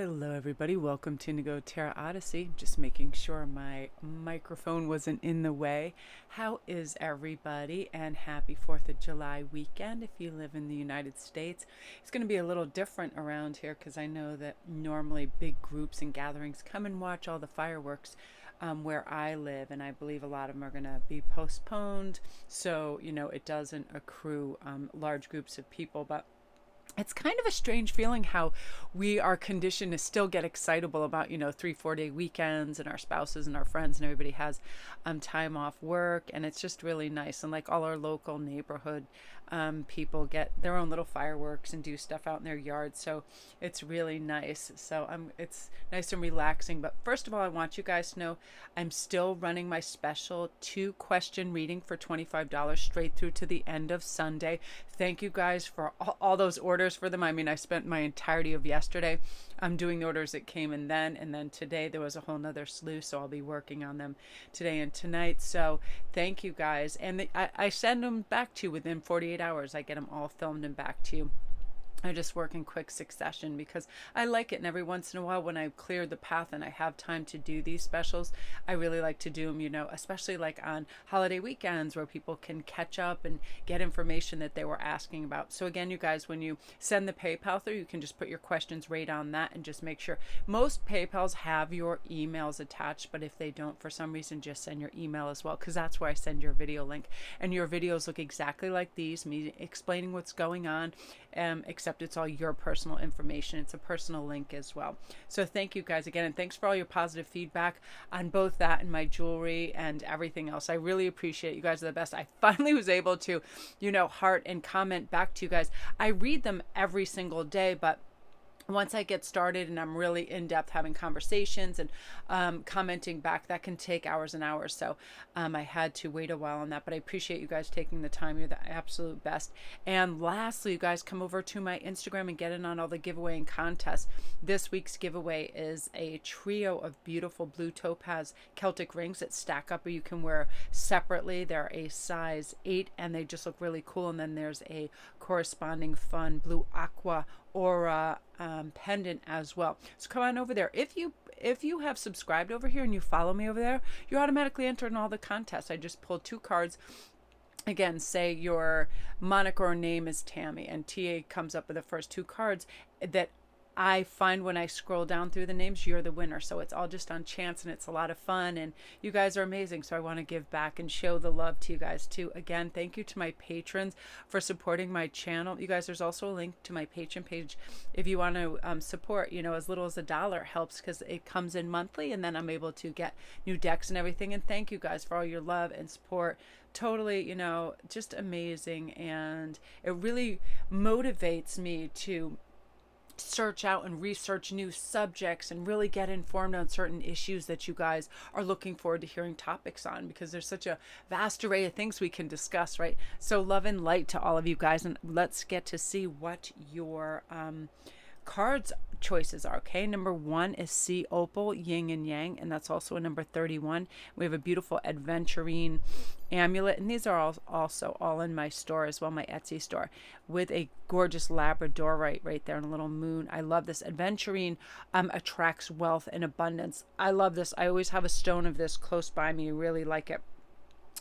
Hello everybody, welcome to Indigo Tarot Odyssey. Just making sure my microphone wasn't in the way. How is everybody? And happy 4th of July weekend if you live in the United States. It's going to be a little different around here because I know that normally big groups and gatherings come and watch all the fireworks where I live, and I believe a lot of them are going to be postponed, so it doesn't accrue large groups of people. But it's kind of a strange feeling how we are conditioned to still get excitable about 3-4 day weekends, and our spouses and our friends and everybody has time off work, and it's just really nice. And like all our local neighborhood people get their own little fireworks and do stuff out in their yards, so it's really nice. So it's nice and relaxing. But first of all, I want you guys to know I'm still running my special 2-question reading for $25 straight through to the end of Sunday. Thank you guys for all those orders for them. I mean, I spent my entirety of yesterday doing the orders that came in then, and then today there was a whole nother slew, so I'll be working on them today and tonight. So thank you guys, and I send them back to you within 48 hours. I get them all filmed and back to you. I just work in quick succession because I like it, and every once in a while when I've cleared the path and I have time to do these specials, I really like to do them, especially like on holiday weekends where people can catch up and get information that they were asking about. So again, you guys, when you send the PayPal through, you can just put your questions right on that and just make sure. Most PayPals have your emails attached, but if they don't for some reason, just send your email as well, because that's where I send your video link. And your videos look exactly like these, me explaining what's going on, except it's all your personal information. It's a personal link as well. So thank you guys again, and thanks for all your positive feedback on both that and my jewelry and everything else. I really appreciate it. You guys are the best. I finally was able to heart and comment back to you guys. I read them every single day, but once I get started and I'm really in depth having conversations and commenting back, that can take hours and hours. So I had to wait a while on that, but I appreciate you guys taking the time. You're the absolute best. And lastly, you guys come over to my Instagram and get in on all the giveaway and contests. This week's giveaway is a trio of beautiful blue topaz Celtic rings that stack up or you can wear separately. They're a size 8 and they just look really cool. And then there's a corresponding fun blue aqua aura pendant as well. So come on over there. If you have subscribed over here and you follow me over there, you're automatically entered in all the contests. I just pulled 2 cards. Again, say your moniker or name is Tammy, and TA comes up with the first 2 cards that I find when I scroll down through the names, you're the winner. So it's all just on chance, and it's a lot of fun, and you guys are amazing. So I want to give back and show the love to you guys too. Again, thank you to my patrons for supporting my channel. You guys, there's also a link to my Patreon page if you want to support, as little as $1 helps, because it comes in monthly, and then I'm able to get new decks and everything. And thank you guys for all your love and support. Totally, just amazing. And it really motivates me to search out and research new subjects and really get informed on certain issues that you guys are looking forward to hearing topics on, because there's such a vast array of things we can discuss, right? So love and light to all of you guys, and let's get to see what your cards choices are. Okay, number 1 is Sea Opal, Yin and Yang, and that's also a number 31. We have a beautiful aventurine amulet, and these are also all in my store as well, my Etsy store, with a gorgeous Labrador right there and a little moon. I love this. Aventurine attracts wealth and abundance. I love this. I always have a stone of this close by me. I really like it.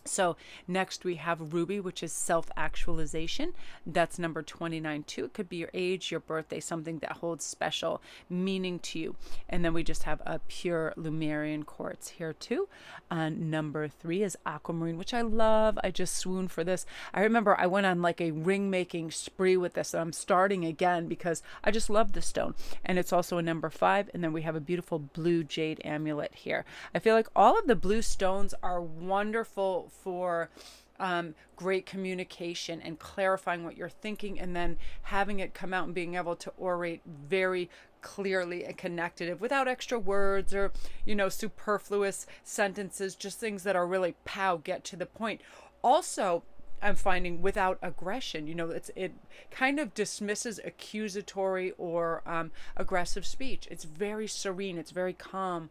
So next we have Ruby, which is self-actualization. That's number 29 too. It could be your age, your birthday, something that holds special meaning to you. And then we just have a pure Lemurian quartz here too. Number 3 is aquamarine, which I love. I just swoon for this. I remember I went on like a ring making spree with this, and I'm starting again because I just love this stone. And it's also a number 5. And then we have a beautiful blue jade amulet here. I feel like all of the blue stones are wonderful for great communication and clarifying what you're thinking, and then having it come out and being able to orate very clearly and connected without extra words or superfluous sentences, just things that are really get to the point. Also, I'm finding without aggression, it kind of dismisses accusatory or aggressive speech. It's very serene, it's very calm.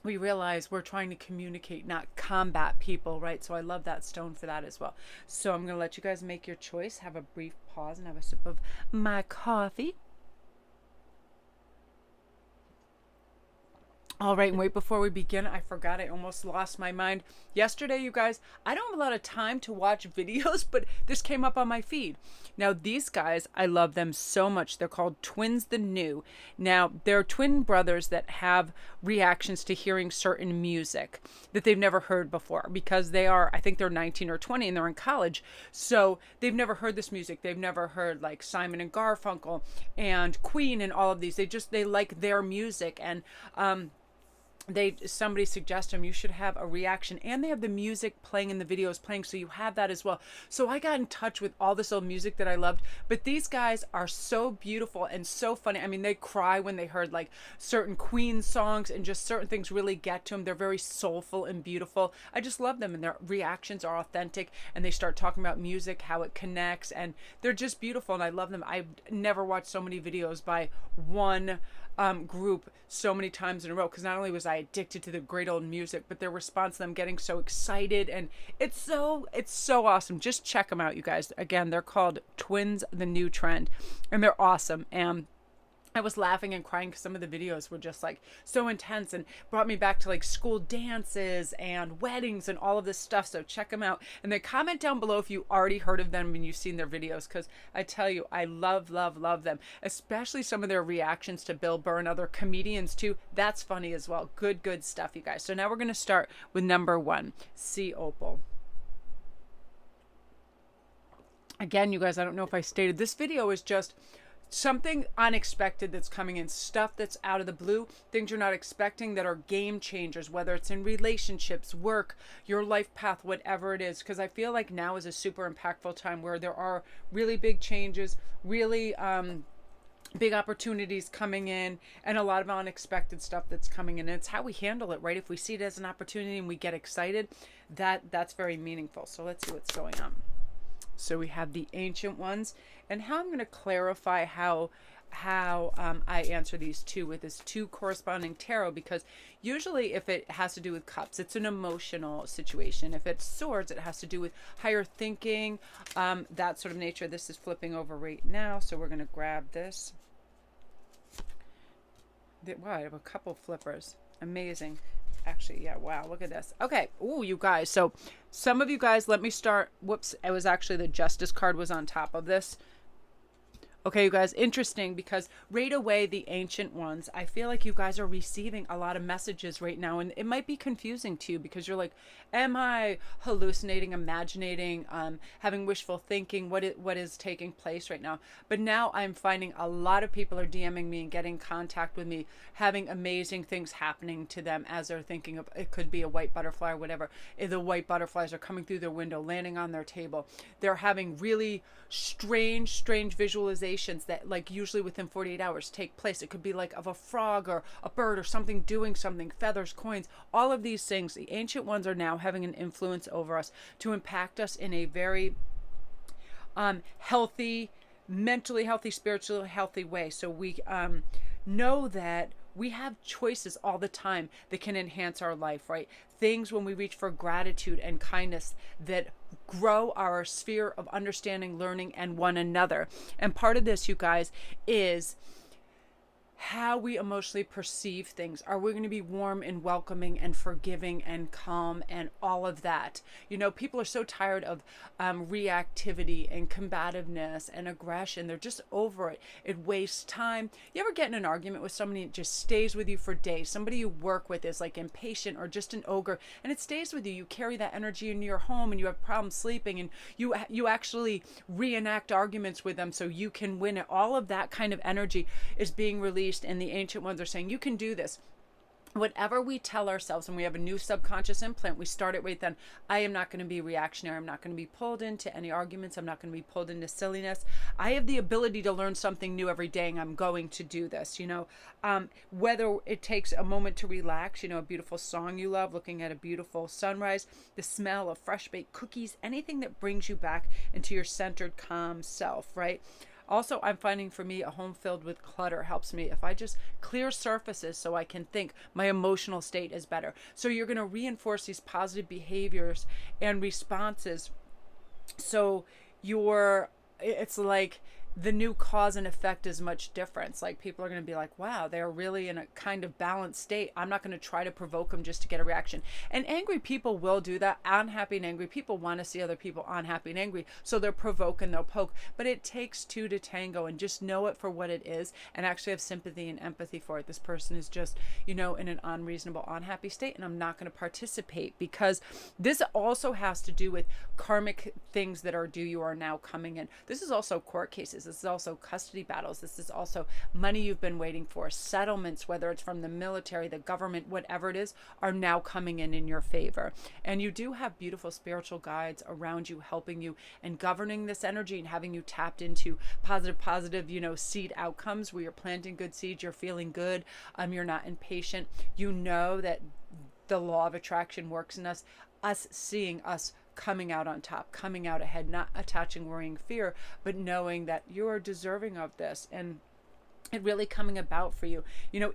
We realize we're trying to communicate, not combat people, right? So I love that stone for that as well. So I'm going to let you guys make your choice, have a brief pause, and have a sip of my coffee. All right, and wait, before we begin, I forgot, I almost lost my mind. Yesterday, you guys, I don't have a lot of time to watch videos, but this came up on my feed. Now, these guys, I love them so much. They're called Twins the New. Now, they're twin brothers that have reactions to hearing certain music that they've never heard before, because they are, I think they're 19 or 20 and they're in college. So they've never heard this music. They've never heard like Simon and Garfunkel and Queen and all of these. They like their music. And, somebody suggested them, you should have a reaction, and they have the music playing and the videos playing, so you have that as well. So I got in touch with all this old music that I loved, but these guys are so beautiful and so funny. I mean, they cry when they heard like certain Queen songs, and just certain things really get to them. They're very soulful and beautiful. I just love them, and their reactions are authentic, and they start talking about music, how it connects, and they're just beautiful, and I love them. I've never watched so many videos by one group so many times in a row, because not only was I addicted to the great old music, but their response to them getting so excited, and it's so awesome. Just check them out, you guys. Again, they're called Twins the New Trend, and they're awesome. And I was laughing and crying because some of the videos were just like so intense and brought me back to like school dances and weddings and all of this stuff. So check them out. And then comment down below if you already heard of them and you've seen their videos, because I tell you, I love them, especially some of their reactions to Bill Burr and other comedians too. That's funny as well. Good stuff, you guys. So now we're going to start with number 1, Sea Opal. Again, you guys, I don't know if I stated, this video is just something unexpected that's coming in, stuff that's out of the blue, things you're not expecting that are game changers, whether it's in relationships, work, your life path, whatever it is. Because I feel like now is a super impactful time where there are really big changes, really big opportunities coming in, and a lot of unexpected stuff that's coming in. And it's how we handle it, right? If we see it as an opportunity and we get excited, that's very meaningful. So let's see what's going on. So we have the Ancient Ones, and how I'm going to clarify how I answer these two with this 2 corresponding tarot, because usually if it has to do with cups, it's an emotional situation. If it's swords, it has to do with higher thinking, that sort of nature. This is flipping over right now, so we're going to grab this. Wow, I have a couple flippers. Amazing. Actually, yeah, wow, look at this. Okay, ooh, you guys. So some of you guys, let me start. Whoops, it was actually the Justice card was on top of this. Okay, you guys, interesting, because right away, the Ancient Ones, I feel like you guys are receiving a lot of messages right now, and it might be confusing to you, because you're like, am I hallucinating, imagining, having wishful thinking? What is taking place right now? But now I'm finding a lot of people are DMing me and getting in contact with me, having amazing things happening to them as they're thinking of, it could be a white butterfly or whatever. The white butterflies are coming through their window, landing on their table. They're having really strange visualizations that like usually within 48 hours take place. It could be like of a frog or a bird or something doing something, feathers, coins, all of these things. The Ancient Ones are now having an influence over us to impact us in a very healthy, mentally healthy, spiritually healthy way. So we know that we have choices all the time that can enhance our life, right? Things when we reach for gratitude and kindness that grow our sphere of understanding, learning, and one another. And part of this, you guys, is how we emotionally perceive things. Are we going to be warm and welcoming and forgiving and calm and all of that? You know, people are so tired of reactivity and combativeness and aggression. They're just over it. It wastes time. You ever get in an argument with somebody and it just stays with you for days? Somebody you work with is like impatient or just an ogre, and it stays with you. You carry that energy into your home, and you have problems sleeping, and you actually reenact arguments with them so you can win it. All of that kind of energy is being released, and the Ancient Ones are saying, you can do this. Whatever we tell ourselves, when we have a new subconscious implant, we start it right then. I am not going to be reactionary. I'm not going to be pulled into any arguments. I'm not going to be pulled into silliness. I have the ability to learn something new every day, and I'm going to do this, you know. Whether it takes a moment to relax, you know, a beautiful song you love, looking at a beautiful sunrise, the smell of fresh baked cookies, anything that brings you back into your centered, calm self, right? Also, I'm finding for me, a home filled with clutter helps me. If I just clear surfaces so I can think, my emotional state is better. So you're going to reinforce these positive behaviors and responses. So it's like the new cause and effect is much different. Like people are going to be like, wow, they're really in a kind of balanced state. I'm not going to try to provoke them just to get a reaction. And angry people will do that. Unhappy and angry people want to see other people unhappy and angry. So they'll provoke and they'll poke. But it takes two to tango, and just know it for what it is and actually have sympathy and empathy for it. This person is just, in an unreasonable, unhappy state, and I'm not going to participate, because this also has to do with karmic things that are due you are now coming in. This is also court cases. This is also custody battles. This is also money you've been waiting for. Settlements, whether it's from the military, the government, whatever it is, are now coming in your favor. And you do have beautiful spiritual guides around you, helping you and governing this energy and having you tapped into positive, seed outcomes where you're planting good seeds, you're feeling good, you're not impatient. You know that the law of attraction works in us seeing us coming out on top, coming out ahead, not attaching worrying fear, but knowing that you are deserving of this, and it really coming about for you.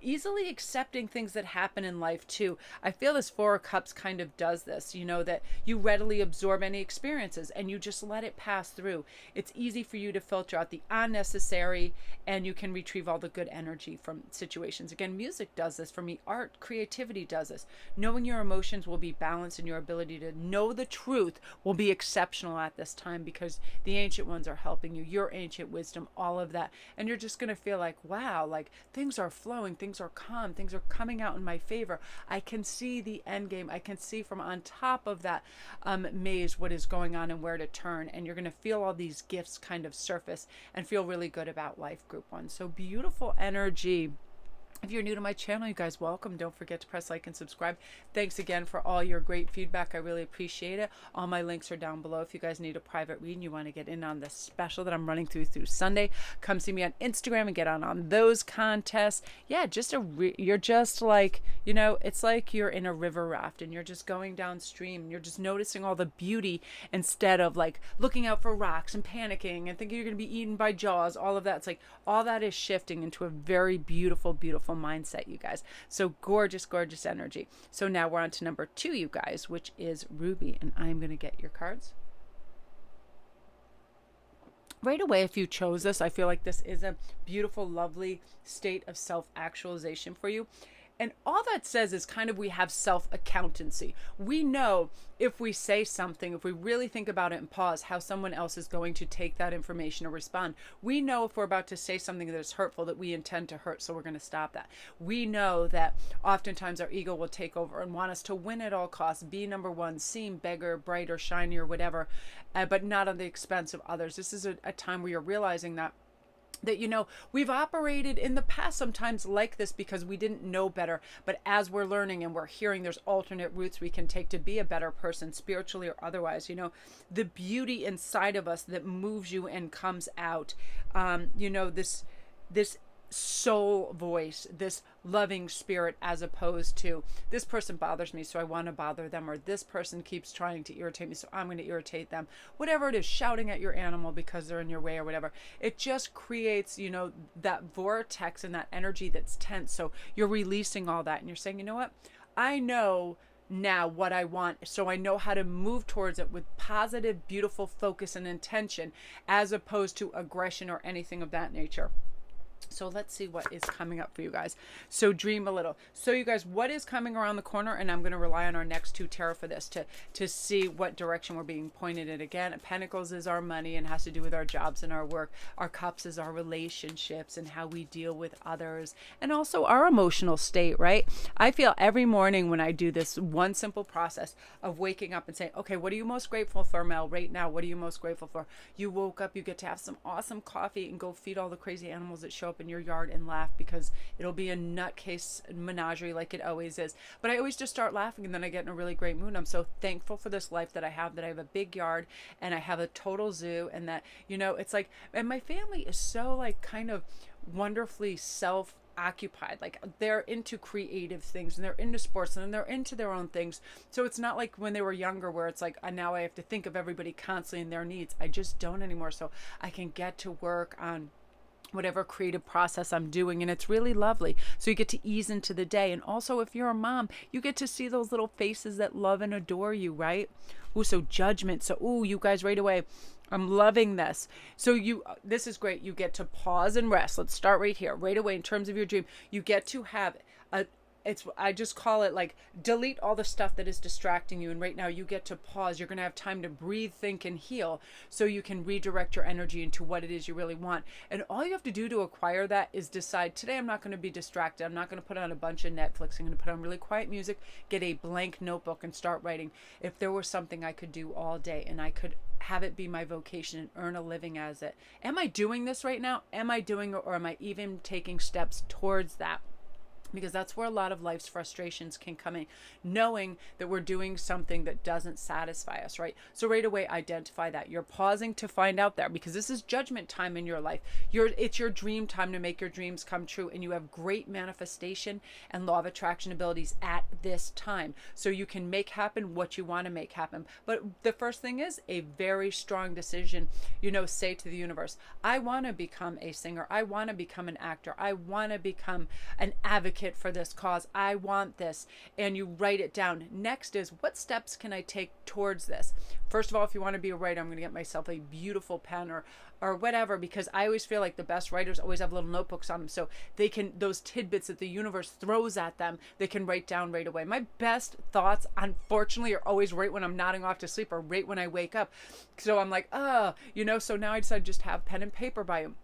Easily accepting things that happen in life too. I feel this Four of Cups kind of does this, that you readily absorb any experiences and you just let it pass through. It's easy for you to filter out the unnecessary, and you can retrieve all the good energy from situations. Again, music does this for me. Art, creativity does this. Knowing your emotions will be balanced, and your ability to know the truth will be exceptional at this time, because the ancient ones are helping you, your ancient wisdom, all of that. And you're just going to feel like, wow, like things are flowing, things are calm, things are coming out in my favor. I can see the end game. I can see from on top of that maze what is going on and where to turn. And you're going to feel all these gifts kind of surface and feel really good about life, group one. So beautiful energy. If you're new to my channel, you guys, welcome. Don't forget to press like and subscribe. Thanks again for all your great feedback. I really appreciate it. All my links are down below. If you guys need a private reading, you want to get in on the special that I'm running through Sunday, come see me on Instagram and get on those contests. Yeah, you're just like, it's like you're in a river raft and you're just going downstream and you're just noticing all the beauty instead of like looking out for rocks and panicking and thinking you're going to be eaten by jaws. All of that. It's like all that is shifting into a very beautiful mindset, you guys. So gorgeous energy. So now we're on to number 2, you guys, which is Ruby, and I'm going to get your cards right away. If you chose this, I feel like this is a beautiful, lovely state of self-actualization for you. And all that says is kind of we have self-accountancy. We know if we say something, if we really think about it and pause, how someone else is going to take that information or respond. We know if we're about to say something that is hurtful, that we intend to hurt, so we're going to stop that. We know that oftentimes our ego will take over and want us to win at all costs, be number one, seem bigger, brighter, shinier, whatever, but not at the expense of others. This is a time where you're realizing that we've operated in the past sometimes like this because we didn't know better. But as we're learning and we're hearing there's alternate routes we can take to be a better person, spiritually or otherwise, the beauty inside of us that moves you and comes out, this soul voice, this loving spirit, as opposed to this person bothers me so I want to bother them, or this person keeps trying to irritate me so I'm going to irritate them, whatever it is, shouting at your animal because they're in your way or whatever. It just creates that vortex and that energy that's tense. So you're releasing all that and you're saying, you know what, I know now what I want, so I know how to move towards it with positive, beautiful focus and intention, as opposed to aggression or anything of that nature. So let's see what is coming up for you guys. So dream a little. So you guys, what is coming around the corner? And I'm going to rely on our next 2 tarot for this to see what direction we're being pointed in. Again, Pentacles is our money and has to do with our jobs and our work. Our Cups is our relationships and how we deal with others, and also our emotional state, right? I feel every morning when I do this one simple process of waking up and saying, okay, what are you most grateful for, Mel, right now? What are you most grateful for? You woke up, you get to have some awesome coffee and go feed all the crazy animals that show up in your yard and laugh, because it'll be a nutcase menagerie like it always is. But I always just start laughing and then I get in a really great mood. I'm so thankful for this life that I have a big yard and I have a total zoo, and that, it's like, and my family is so like kind of wonderfully occupied, like they're into creative things and they're into sports and they're into their own things. So it's not like when they were younger where it's like now I have to think of everybody constantly and their needs. I just don't anymore. So I can get to work on whatever creative process I'm doing, and it's really lovely. So you get to ease into the day. And also, if you're a mom, you get to see those little faces that love and adore you, right? Ooh, so judgment. So, ooh, you guys right away, I'm loving this. So this is great. You get to pause and rest. Let's start right here, right away. In terms of your dream, you get to have a, I just call it like delete all the stuff that is distracting you. And right now you get to pause. You're going to have time to breathe, think, and heal so you can redirect your energy into what it is you really want. And all you have to do to acquire that is decide, today I'm not going to be distracted. I'm not going to put on a bunch of Netflix. I'm going to put on really quiet music, get a blank notebook, and start writing. If there was something I could do all day and I could have it be my vocation and earn a living as it. Am I doing this right now? Am I doing it, or am I even taking steps towards that? Because that's where a lot of life's frustrations can come in, knowing that we're doing something that doesn't satisfy us, right? So right away, identify that. You're pausing to find out there, because this is judgment time in your life. It's your dream time to make your dreams come true, and you have great manifestation and law of attraction abilities at this time. So you can make happen what you want to make happen. But the first thing is a very strong decision. Say to the universe, I want to become a singer. I want to become an actor. I want to become an advocate for this cause. I want this. And you write it down. Next is, what steps can I take towards this? First of all, if you want to be a writer, I'm going to get myself a beautiful pen or whatever, because I always feel like the best writers always have little notebooks on them, so they can, those tidbits that the universe throws at them, they can write down right away. My best thoughts, unfortunately, are always right when I'm nodding off to sleep or right when I wake up. So I'm like, so now I decided just to have pen and paper by you.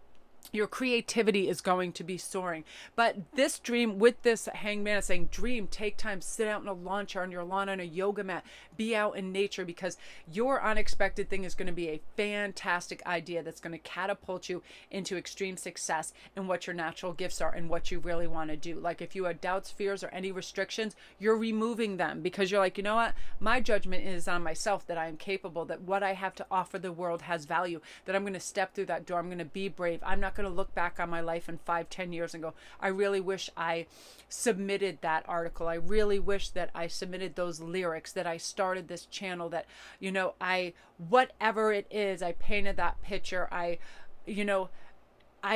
Your creativity is going to be soaring. But this dream, with this hangman, is saying, dream, take time, sit out in a lawn chair on your lawn on a yoga mat, be out in nature, because your unexpected thing is going to be a fantastic idea that's going to catapult you into extreme success in what your natural gifts are and what you really want to do. Like if you had doubts, fears, or any restrictions, you're removing them, because you're like, you know what? My judgment is on myself, that I am capable, that what I have to offer the world has value, that I'm going to step through that door. I'm going to be brave. I'm not going to look back on my life in 5-10 years and go, I really wish I submitted that article. I really wish that I submitted those lyrics, that I started this channel, that, whatever it is, I painted that picture. I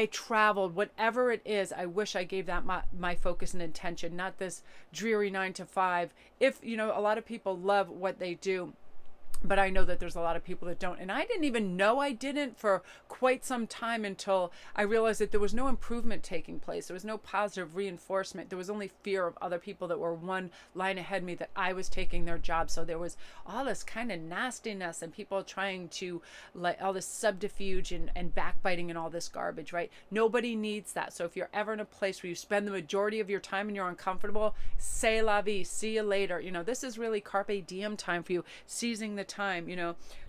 traveled, whatever it is. I wish I gave that my focus and intention, not this dreary 9 to 5. If, a lot of people love what they do, but I know that there's a lot of people that don't. And I didn't even know I didn't for quite some time, until I realized that there was no improvement taking place. There was no positive reinforcement. There was only fear of other people that were one line ahead of me, that I was taking their job. So there was all this kind of nastiness and people trying to, like, all this subterfuge and backbiting and all this garbage, right? Nobody needs that. So if you're ever in a place where you spend the majority of your time and you're uncomfortable, c'est la vie, see you later. This is really carpe diem time for you, seizing the time.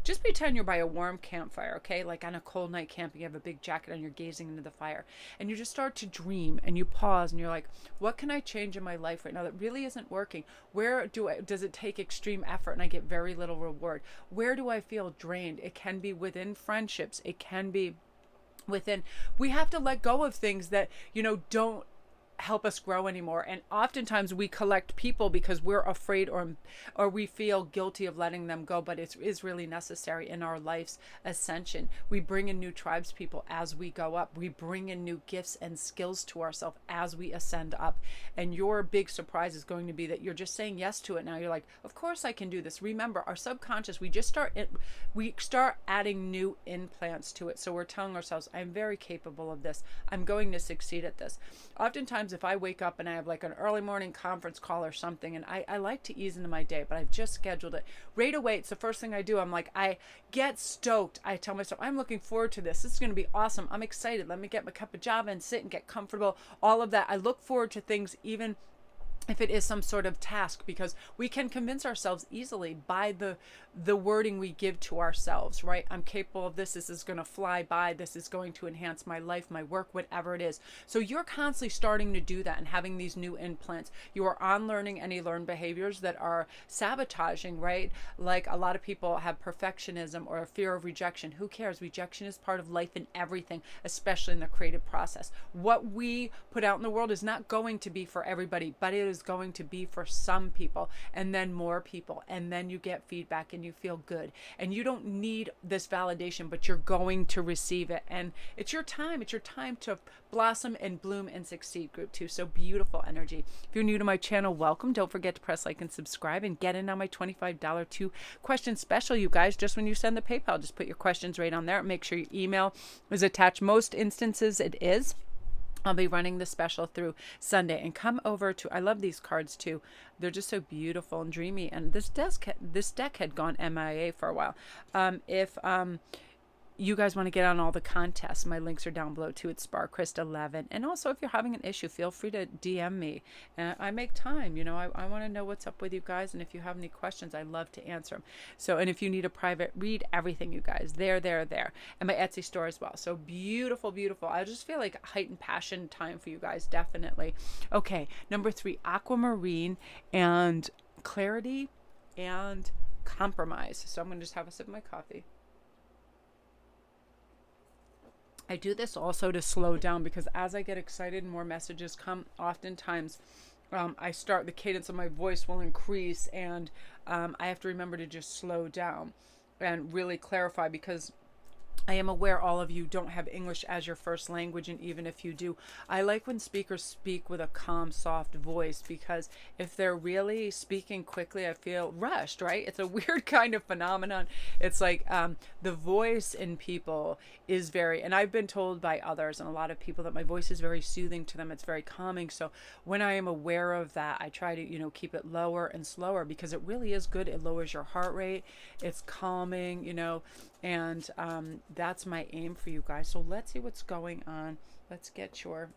Just pretend you're by a warm campfire, okay? Like on a cold night camping, you have a big jacket on, you're gazing into the fire, and you just start to dream, and you pause, and you're like, what can I change in my life right now that really isn't working? Where does it take extreme effort and I get very little reward? Where do I feel drained? It can be within friendships. It can be within, we have to let go of things that, don't help us grow anymore. And oftentimes we collect people because we're afraid or we feel guilty of letting them go, but it is really necessary in our life's ascension. We bring in new tribes people as we go up. We bring in new gifts and skills to ourselves as we ascend up. And your big surprise is going to be that you're just saying yes to it now. You're like, of course I can do this. Remember, our subconscious, we start adding new implants to it. So we're telling ourselves, I'm very capable of this. I'm going to succeed at this. Oftentimes, if I wake up and I have like an early morning conference call or something, and I like to ease into my day, but I've just scheduled it right away, it's the first thing I do. I'm like, I get stoked. I tell myself, I'm looking forward to this. This is going to be awesome. I'm excited. Let me get my cup of java and sit and get comfortable. All of that. I look forward to things, even if it is some sort of task, because we can convince ourselves easily by the wording we give to ourselves, right? I'm capable of this. This is going to fly by. This is going to enhance my life, my work, whatever it is. So you're constantly starting to do that and having these new implants. You are unlearning any learned behaviors that are sabotaging, right? Like a lot of people have perfectionism or a fear of rejection. Who cares? Rejection is part of life and everything, especially in the creative process. What we put out in the world is not going to be for everybody, but it is going to be for some people, and then more people, and then you get feedback and you feel good, and you don't need this validation, but you're going to receive it, and it's your time to blossom and bloom and succeed. Group 2, so beautiful energy. If you're new to my channel, welcome. Don't forget to press like and subscribe, and get in on my $25 2-question special, you guys. Just when you send the PayPal, just put your questions right on there. Make sure your email is attached. Most instances it is. I'll be running the special through Sunday, and come over to, I love these cards too. They're just so beautiful and dreamy. And this deck had gone MIA for a while. If you guys want to get on all the contests, my links are down below too. It's SparkChrist11. And also, if you're having an issue, feel free to DM me. I make time. You know, I want to know what's up with you guys. And if you have any questions, I love to answer them. So, and if you need a private read, everything, you guys, there. And my Etsy store as well. So beautiful, beautiful. I just feel like heightened passion time for you guys, definitely. Okay, number 3, aquamarine and clarity and compromise. So I'm going to just have a sip of my coffee. I do this also to slow down, because as I get excited and more messages come, oftentimes the cadence of my voice will increase, and I have to remember to just slow down and really clarify, because I am aware all of you don't have English as your first language, and even if you do, I like when speakers speak with a calm, soft voice, because if they're really speaking quickly, I feel rushed, right? It's a weird kind of phenomenon. It's like the voice in people is very, and I've been told by others and a lot of people that my voice is very soothing to them. It's very calming. So when I am aware of that, I try to, you know, keep it lower and slower, because it really is good. It lowers your heart rate. It's calming, you know, and that's my aim for you guys. So let's see what's going on. Let's get your,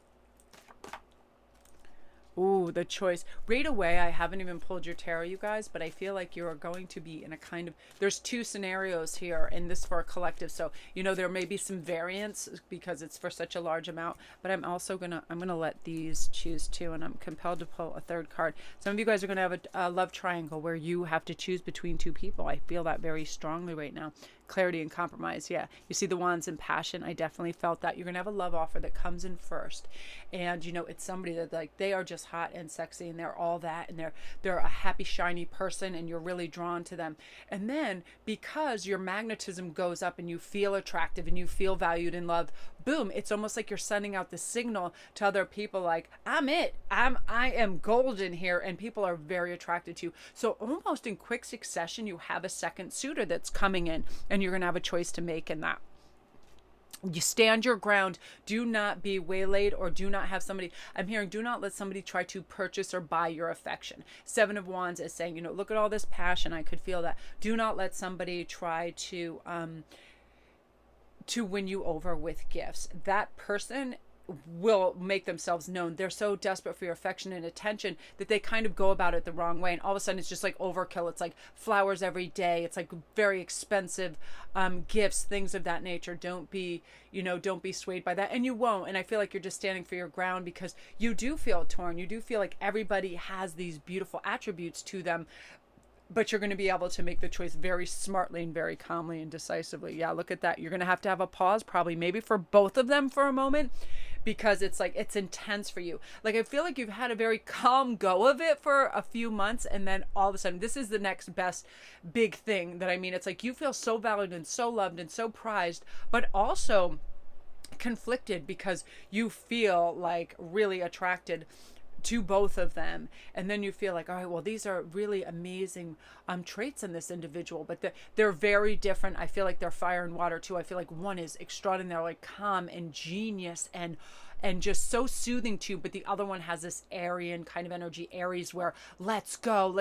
ooh, the choice. Right away, I haven't even pulled your tarot, you guys, but I feel like you are going to be in a kind of, there's 2 scenarios here, and this for a collective. So, you know, there may be some variance because it's for such a large amount, but I'm also gonna let these choose too, and I'm compelled to pull a 3rd card. Some of you guys are gonna have a love triangle where you have to choose between 2 people. I feel that very strongly right now. Clarity and compromise. Yeah, you see the wands and passion. I definitely felt that. You're gonna have a love offer that comes in first, and you know, it's somebody that, like, they are just hot and sexy, and they're all that, and they're a happy, shiny person, and you're really drawn to them. And then, because your magnetism goes up and you feel attractive and you feel valued and loved, boom, it's almost like you're sending out the signal to other people, like, I am golden here, and people are very attracted to you. So almost in quick succession, you have a second suitor that's coming in, and you're gonna have a choice to make in that. You stand your ground. Do not be waylaid, or do not have somebody, I'm hearing, do not let somebody try to purchase or buy your affection. 7 of Wands is saying, you know, look at all this passion. I could feel that. Do not let somebody try to win you over with gifts. That person will make themselves known. They're so desperate for your affection and attention that they kind of go about it the wrong way, and all of a sudden it's just like overkill. It's like flowers every day. It's like very expensive gifts, things of that nature. Don't be swayed by that, and you won't. And I feel like you're just standing for your ground, because you do feel torn. You do feel like everybody has these beautiful attributes to them, but you're going to be able to make the choice very smartly and very calmly and decisively. Yeah, look at that. You're going to have a pause, probably maybe for both of them for a moment, because it's like, it's intense for you. Like, I feel like you've had a very calm go of it for a few months, and then all of a sudden, this is the next best big thing that I mean. It's like you feel so valued and so loved and so prized, but also conflicted, because you feel like really attracted to both of them, and then you feel like, all right, well, these are really amazing traits in this individual, but they're very different. I feel like they're fire and water too. I feel like one is extraordinary, like calm and genius and just so soothing to you, but the other one has this Aryan kind of energy, Aries, where let's go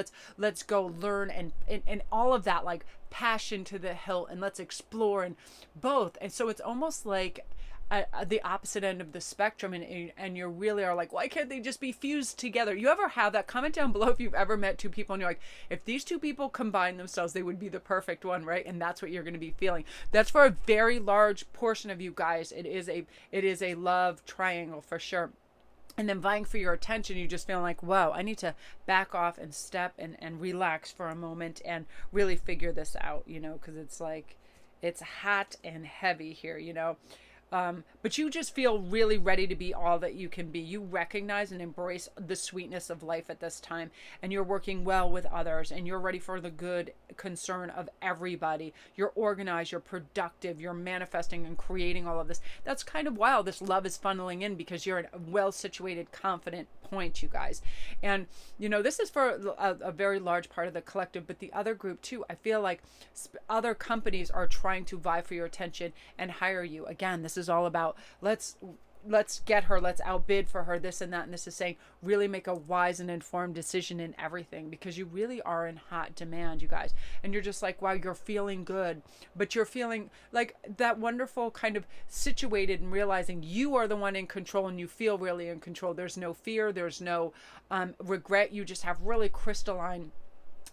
learn and all of that, like passion to the hilt, and let's explore, and both. And so it's almost like the opposite end of the spectrum, and you really are like, why can't they just be fused together? You ever have that? Comment down below if you've ever met 2 people and you're like, if these 2 people combine themselves, they would be the perfect one, right? And that's what you're going to be feeling. That's for a very large portion of you guys. It is a love triangle for sure. And then vying for your attention, you just feel like, whoa, I need to back off and step and relax for a moment and really figure this out, you know, because it's like, it's hot and heavy here, you know. But you just feel really ready to be all that you can be. You recognize and embrace the sweetness of life at this time, and you're working well with others, and you're ready for the good concern of everybody. You're organized, you're productive, you're manifesting and creating all of this. That's kind of why all this love is funneling in, because you're at a well-situated, confident point, you guys. And, you know, this is for a very large part of the collective, but the other group too, I feel like other companies are trying to vie for your attention and hire you. Again, this is all about let's get her, let's outbid for her, this and that. And this is saying really make a wise and informed decision in everything, because you really are in hot demand, you guys. And you're just like, wow, you're feeling good, but you're feeling like that wonderful kind of situated and realizing you are the one in control, and you feel really in control. There's no fear, there's no regret. You just have really crystalline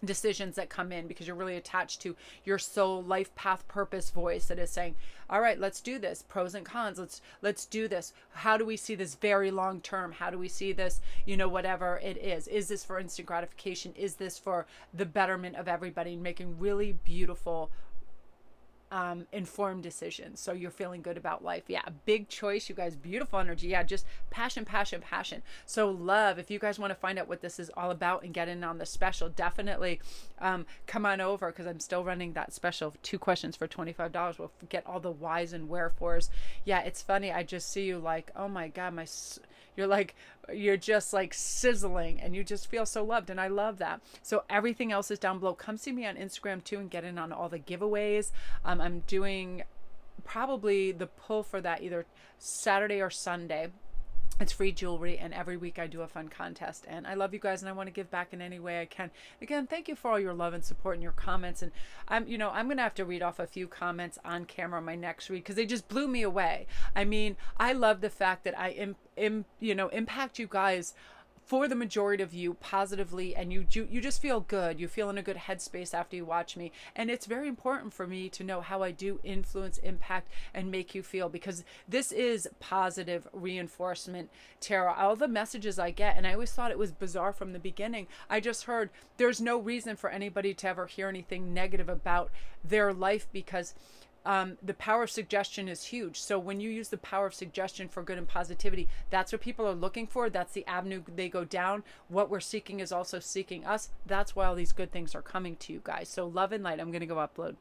decisions that come in because you're really attached to your soul, life path, purpose voice that is saying, all right, let's do this, pros and cons, let's do this. How do we see this very long term? How do we see this, you know, whatever it is this for instant gratification? Is this for the betterment of everybody? Making really beautiful informed decisions. So you're feeling good about life. Yeah, big choice, you guys. Beautiful energy. Yeah, just passion, passion, passion. So love, if you guys want to find out what this is all about and get in on the special, definitely come on over, because I'm still running that special 2 questions for $25. We'll get all the whys and wherefores. Yeah, it's funny. I just see you like, oh my God, you're just like sizzling, and you just feel so loved. And I love that. So everything else is down below. Come see me on Instagram too and get in on all the giveaways. I'm doing probably the pull for that either Saturday or Sunday. It's free jewelry, and every week I do a fun contest. And I love you guys, and I want to give back in any way I can. Again, thank you for all your love and support and your comments. And I'm going to have to read off a few comments on camera on my next read, because they just blew me away. I mean, I love the fact that I impact you guys, for the majority of you, positively, and you just feel good. You feel in a good headspace after you watch me. And it's very important for me to know how I do influence, impact, and make you feel, because this is positive reinforcement tarot. All the messages I get, and I always thought it was bizarre from the beginning, I just heard there's no reason for anybody to ever hear anything negative about their life, because the power of suggestion is huge. So when you use the power of suggestion for good and positivity, that's what people are looking for. That's the avenue they go down. What we're seeking is also seeking us. That's why all these good things are coming to you guys. So love and light. I'm going to go upload.